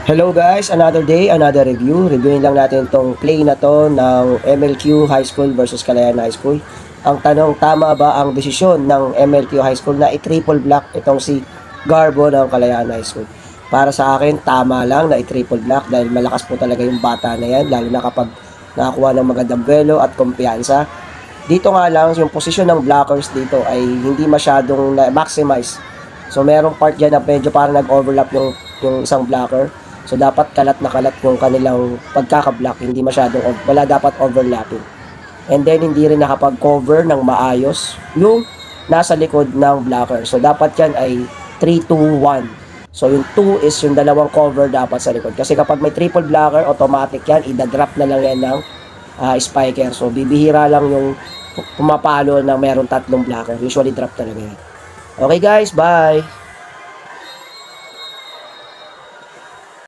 Hello guys, another day, another review. Reviewin lang natin tong play na to ng MLQ High School versus Kalayaan High School. Ang tanong, tama ba ang desisyon ng MLQ High School na i-triple block itong si Garbo ng Kalayaan High School? Para sa akin, tama lang na i-triple block dahil malakas po talaga yung bata na yan, lalo na kapag nakakuha ng magandang buwelo at kumpiyansa. Dito nga lang, yung posisyon ng blockers dito ay hindi masyadong na-maximize. So merong part dyan na medyo parang nag-overlap yung isang blocker. So dapat kalat na kalat yung kanilang pagkaka-block, hindi masyadong wala dapat overlapping. And then hindi rin nakapag-cover ng maayos yung nasa likod ng blocker. So dapat yan ay 3-2-1. So yung 2 is yung dalawang cover dapat sa likod. Kasi kapag may triple blocker, automatic yan, ida-drop na lang yan ng spiker. So bibihira lang yung pumapalo na meron tatlong blocker. Usually drop talaga yan. Okay guys, bye!